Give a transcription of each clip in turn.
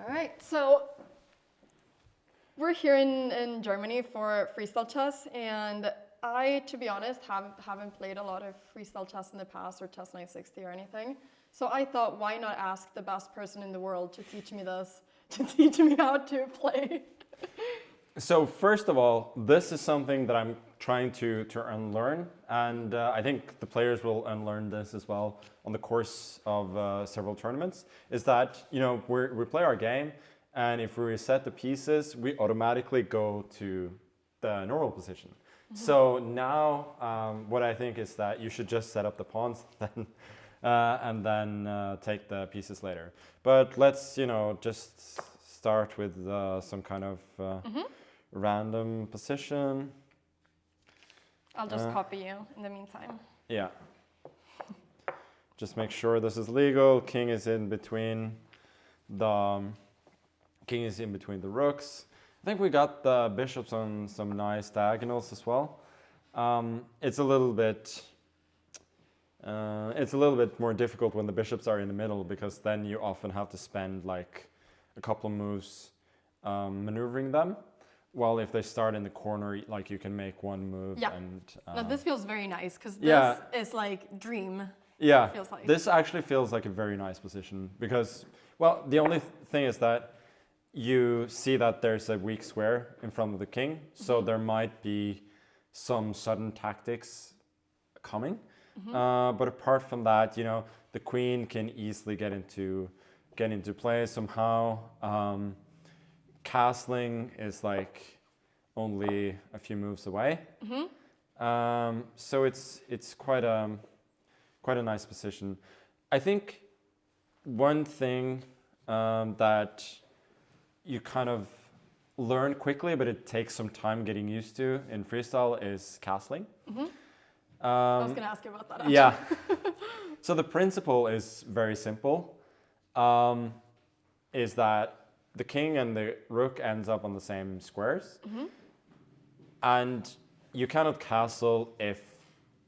All right, so we're here in Germany for freestyle chess, and I, to be honest, haven't played a lot of freestyle chess in the past or chess 960 or anything. So I thought, why not ask the best person in the world to teach me this, to teach me how to play? So first of all, this is something that I'm trying to unlearn, and I think the players will unlearn this as well on the course of several tournaments, is that, you know, we play our game, and if we reset the pieces, we automatically go to the normal position. Mm-hmm. So now what I think is that you should just set up the pawns and then take the pieces later. But let's, you know, just start with some kind of random position. I'll just copy you in the meantime. Yeah. Just make sure this is legal. King is in between the rooks. I think we got the bishops on some nice diagonals as well. It's a little bit more difficult when the bishops are in the middle, because then you often have to spend like a couple of moves maneuvering them. Well, if they start in the corner, like you can make one move. Yeah. And no, this feels very nice, because this is like dream. Yeah. Feels like. This actually feels like a very nice position, because, well, the only thing is that you see that there's a weak square in front of the king, so there might be some sudden tactics coming. But apart from that, you know, the queen can easily get into play somehow. Castling is like only a few moves away, so it's quite a nice position. I think one thing that you kind of learn quickly, but it takes some time getting used to in freestyle, is castling. I was going to ask you about that, actually. Yeah. So the principle is very simple, is that the king and the rook ends up on the same squares. And you cannot castle if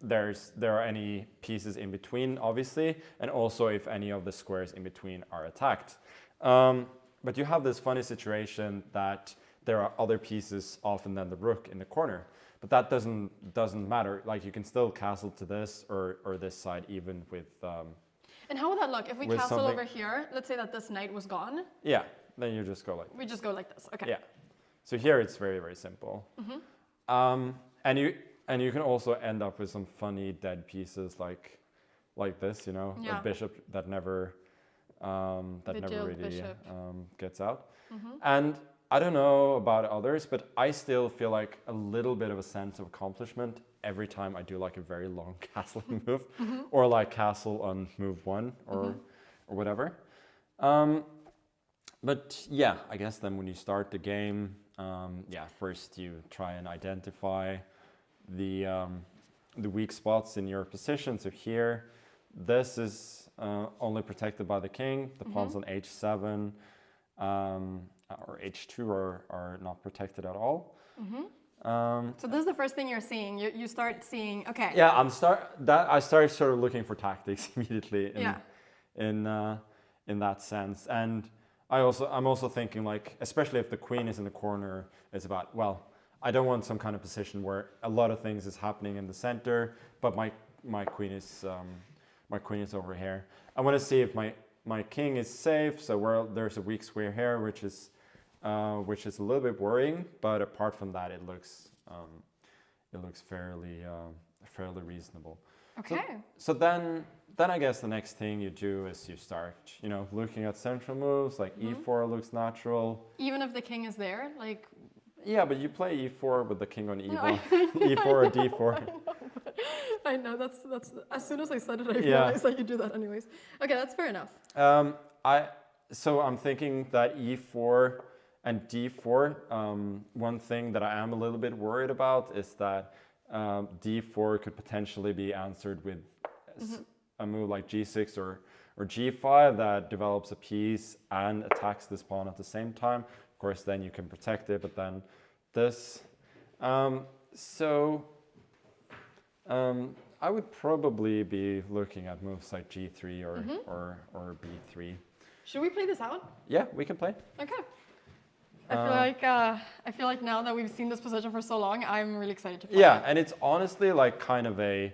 there are any pieces in between, obviously, and also if any of the squares in between are attacked. But you have this funny situation that there are other pieces often than the rook in the corner. But that doesn't matter. Like, you can still castle to this or this side, even with And how would that look if we castle over here? Let's say that this knight was gone. Yeah, then you just go like this. We just go like this. Okay. Yeah. So here it's very, very simple. And you can also end up with some funny dead pieces like this, you know, a bishop that never really gets out. And I don't know about others, but I still feel like a little bit of a sense of accomplishment every time I do like a very long castling move, or like castle on move 1 or whatever. But yeah, I guess then when you start the game, first you try and identify the weak spots in your position. So here, this is only protected by the king. The pawns on h7 or h2 are not protected at all. So this is the first thing you're seeing. You start seeing, okay. Yeah, I started sort of looking for tactics immediately in that sense. And I'm also thinking, like, especially if the queen is in the corner, it's about, well, I don't want some kind of position where a lot of things is happening in the center, but my queen is over here. I want to see if my king is safe. So there's a weak square here, which is a little bit worrying. But apart from that, it looks fairly reasonable. Okay. So then I guess the next thing you do is you start, you know, looking at central moves, like e4 looks natural. Even if the king is there, like. Yeah, but you play e4 with the king on e1, e4 or d4. I know, that's as soon as I said it, I realized that you do that anyways. Okay, that's fair enough. So I'm thinking that e4 and d4, one thing that I am a little bit worried about is that d4 could potentially be answered with a move like g6 or g5 that develops a piece and attacks this pawn at the same time. Of course, then you can protect it, but then this. I would probably be looking at moves like g3 or b3. Should we play this out? Yeah, we can play. Okay. I feel like now that we've seen this position for so long, I'm really excited to play. Yeah, and it's honestly like kind of a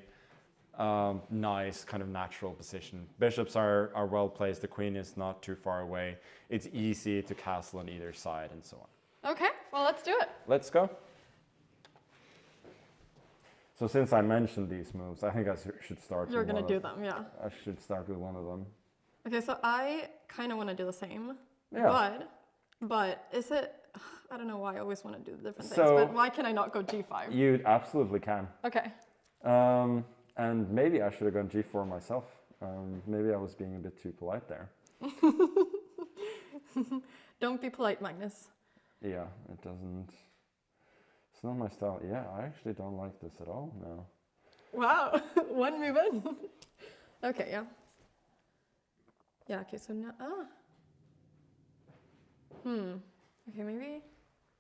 nice, kind of natural position. Bishops are well placed. The queen is not too far away. It's easy to castle on either side and so on. Okay, well, let's do it. Let's go. So since I mentioned these moves, I think I should start You're with going one to do of them, yeah. I should start with one of them. Okay, so I kind of want to do the same. Yeah. But is it... I don't know why I always want to do different things, So- but why can I not go G5? You absolutely can. Okay. And maybe I should have gone G4 myself. Maybe I was being a bit too polite there. Don't be polite, Magnus. Yeah, it doesn't... It's not my style. Yeah, I actually don't like this at all now. Wow, one move in. Okay, yeah. Yeah, okay, so now... Okay, maybe...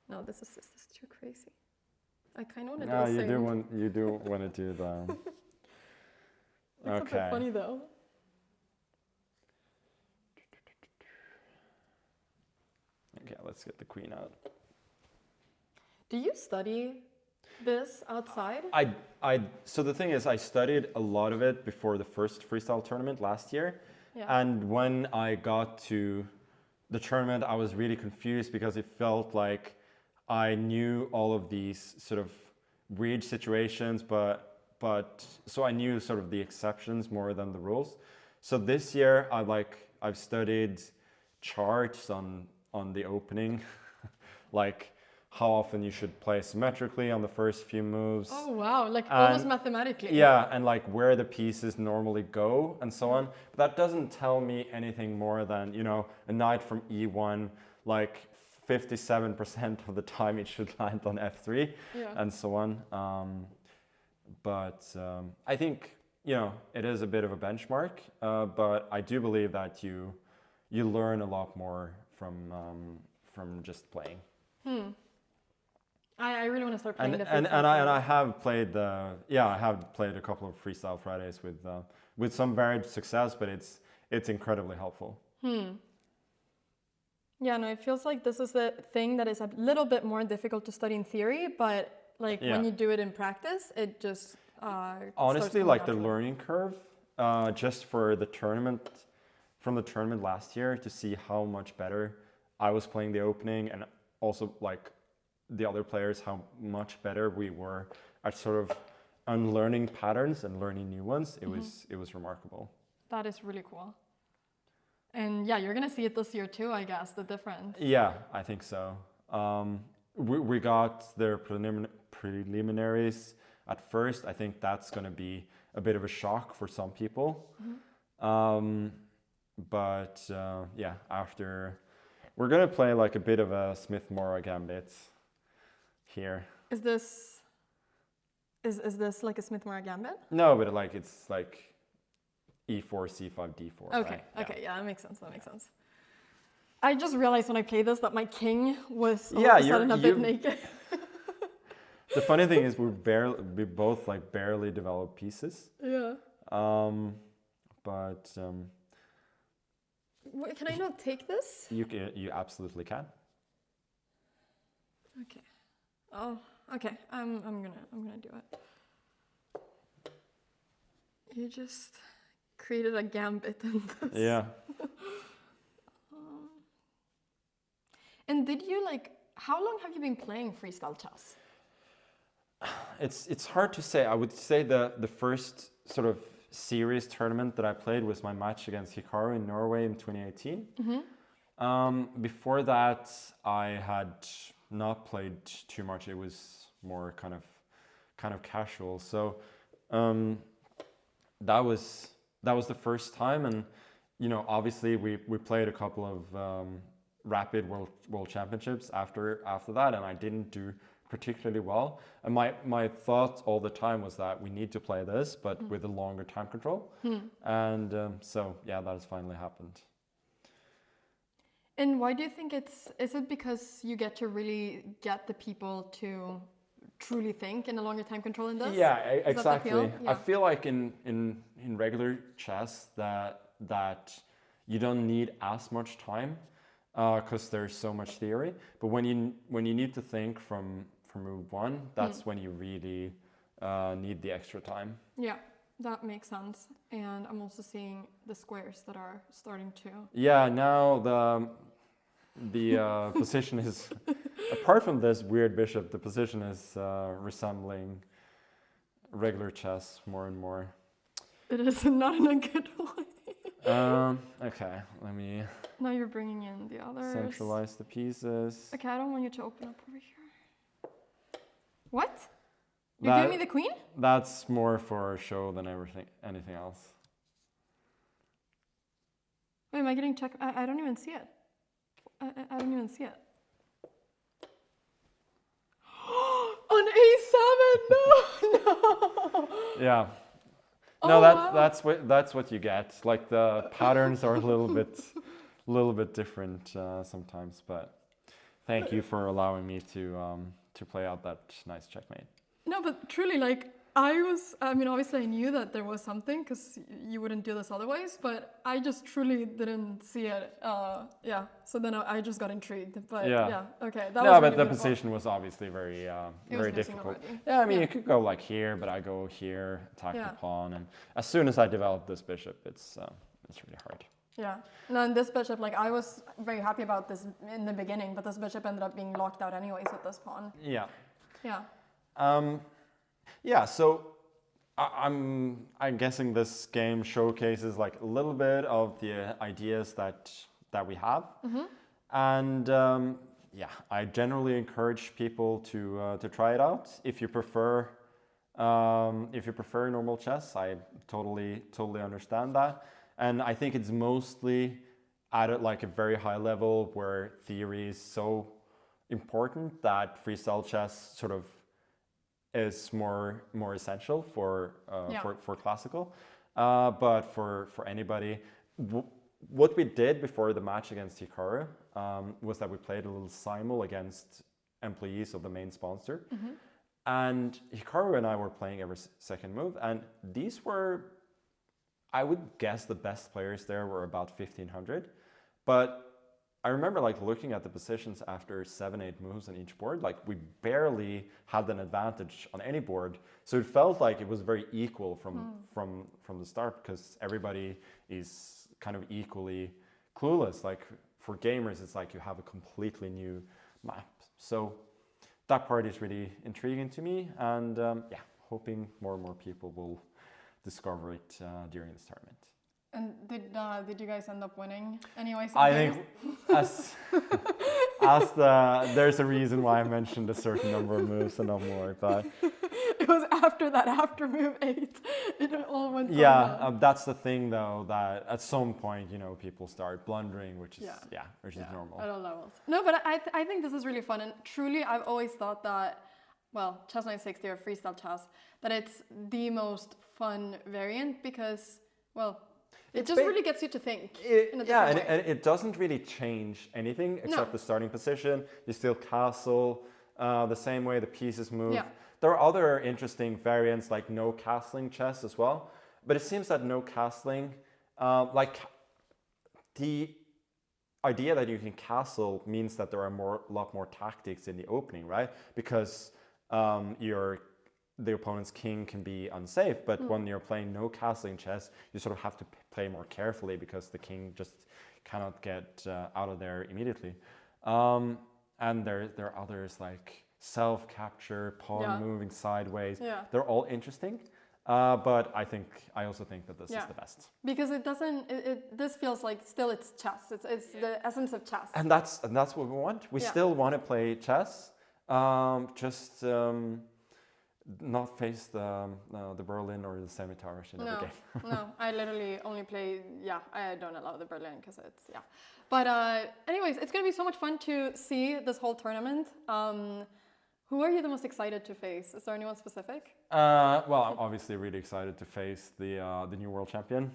No, this is too crazy. I kind of want to do No, the same. you do want to do the... It's a bit funny though. Okay, let's get the queen out. Do you study this outside? So the thing is, I studied a lot of it before the first freestyle tournament last year. Yeah. And when I got to the tournament, I was really confused because it felt like I knew all of these sort of weird situations, but so I knew sort of the exceptions more than the rules. So this year, I've studied charts on the opening, like how often you should play symmetrically on the first few moves. Oh wow, like almost mathematically. Yeah, and like where the pieces normally go and so on. But that doesn't tell me anything more than, you know, a knight from E1, like 57% of the time it should land on F3 and so on. But I think, you know, it is a bit of a benchmark, but I do believe that you learn a lot more from just playing. I really want to start playing the And I have played I have played a couple of Freestyle Fridays with some varied success, but it's incredibly helpful. Yeah, no, it feels like this is the thing that is a little bit more difficult to study in theory, but like when you do it in practice, it just honestly, like the learning curve, just for the tournament, from the tournament last year, to see how much better I was playing the opening, and also like the other players, how much better we were at sort of unlearning patterns and learning new ones. It was remarkable. That is really cool. And yeah, you're gonna see it this year too, I guess, the difference. Yeah, I think so. We got their preliminaries at first. I think that's gonna be a bit of a shock for some people. But yeah, after we're gonna play like a bit of a Smith-Morra gambit here. Is this like a Smith-Morra gambit? No, but like it's like E4, C5, D4. Okay, right? okay, yeah, that makes sense. I just realized when I played this that my king was all of a sudden a bit naked. The funny thing is we both like barely developed pieces. Yeah. But wait, can I not take this? You absolutely can. Okay. Oh, okay. I'm gonna do it. You just created a gambit in this. Yeah. And did you how long have you been playing freestyle chess? It's hard to say. I would say the first sort of serious tournament that I played was my match against Hikaru in Norway in 2018. Before that, I had not played too much. It was more kind of casual. So that was the first time, and you know, obviously we played a couple of rapid world championships after that, and I didn't do particularly well. And my thought all the time was that we need to play this, but with a longer time control. And so yeah, that has finally happened. And why do you think is it because you get to really get the people to truly think in a longer time control in this? Yeah, exactly. Yeah. I feel like in regular chess that you don't need as much time because there's so much theory. But when you need to think from move one, that's when you really need the extra time. Yeah, that makes sense. And I'm also seeing the squares that are starting to. Yeah, now the position is, apart from this weird bishop, the position is resembling regular chess more and more. It is not in a good way. Okay, let me Now you're bringing in the others. centralize the pieces. Okay, I don't want you to open up over here. What? You're giving me the queen? That's more for show than anything else. Wait, am I getting check? I don't even see it. I don't even see it. On A7, no. Yeah. Oh, No, wow. that's what you get. Like the patterns are a little bit different sometimes. But thank you for allowing me to play out that nice checkmate. No, but truly, like, obviously I knew that there was something because you wouldn't do this otherwise, but I just truly didn't see it. Yeah, so then I just got intrigued. But yeah, okay. That was but really the beautiful. position was obviously very very missing difficult. already. Yeah, I mean, you could go like here, but I go here, attack the pawn, and as soon as I develop this bishop, it's really hard. Yeah. No, and this bishop, like, I was very happy about this in the beginning, but this bishop ended up being locked out anyways with this pawn. Yeah. Yeah. Yeah, so I'm guessing this game showcases like a little bit of the ideas that we have, and I generally encourage people to try it out. If you prefer normal chess, I totally understand that, and I think it's mostly at like a very high level where theory is so important that freestyle chess sort of is more essential for classical, but for anybody, what we did before the match against Hikaru was that we played a little simul against employees of the main sponsor, and Hikaru and I were playing every second move, and these were, I would guess, the best players there were about 1,500, but I remember like looking at the positions after 7-8 moves on each board, like we barely had an advantage on any board. So it felt like it was very equal from the start because everybody is kind of equally clueless. Like for gamers, it's like you have a completely new map. So that part is really intriguing to me, and hoping more and more people will discover it during this tournament. And did you guys end up winning anyways? I think there's a reason why I mentioned a certain number of moves and not more, but it was after move 8, it all went down. Yeah, that's the thing though, that at some point, people start blundering, which is normal. At all levels. No, but I think this is really fun, and truly I've always thought that, well, Chess 960 or freestyle chess, that it's the most fun variant because, well, it just really gets you to think in a different way. And it doesn't really change anything except the starting position. You still castle the same way the pieces move. Yeah. There are other interesting variants like no castling chess as well. But it seems that no castling, like the idea that you can castle means that there are a lot more tactics in the opening, right? Because the opponent's king can be unsafe, but when you're playing no castling chess, you sort of have to play more carefully because the king just cannot get out of there immediately. And there are others like self-capture, pawn moving sideways. Yeah. They're all interesting, but I also think that this is the best. Because it doesn't. This feels like still it's chess. It's the essence of chess. And that's what we want. We still want to play chess. Not face the Berlin or the semi-towers in every game. No, I literally only play, I don't allow the Berlin because it's, But anyways, it's going to be so much fun to see this whole tournament. Who are you the most excited to face? Is there anyone specific? Well, I'm obviously really excited to face the new world champion,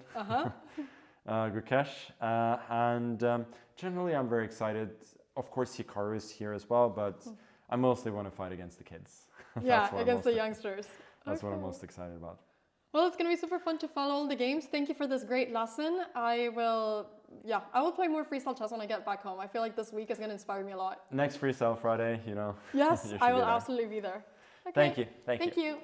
Gukesh. And generally I'm very excited. Of course, Hikaru is here as well, but I mostly want to fight against the kids. Against the youngsters. That's what I'm most excited about. Well, it's going to be super fun to follow all the games. Thank you for this great lesson. I will yeah, I will play more freestyle chess when I get back home. I feel like this week is going to inspire me a lot. Next Freestyle Friday, you know. Yes, you should I be will there. absolutely be there. Okay. Thank you. Thank you. Thank you.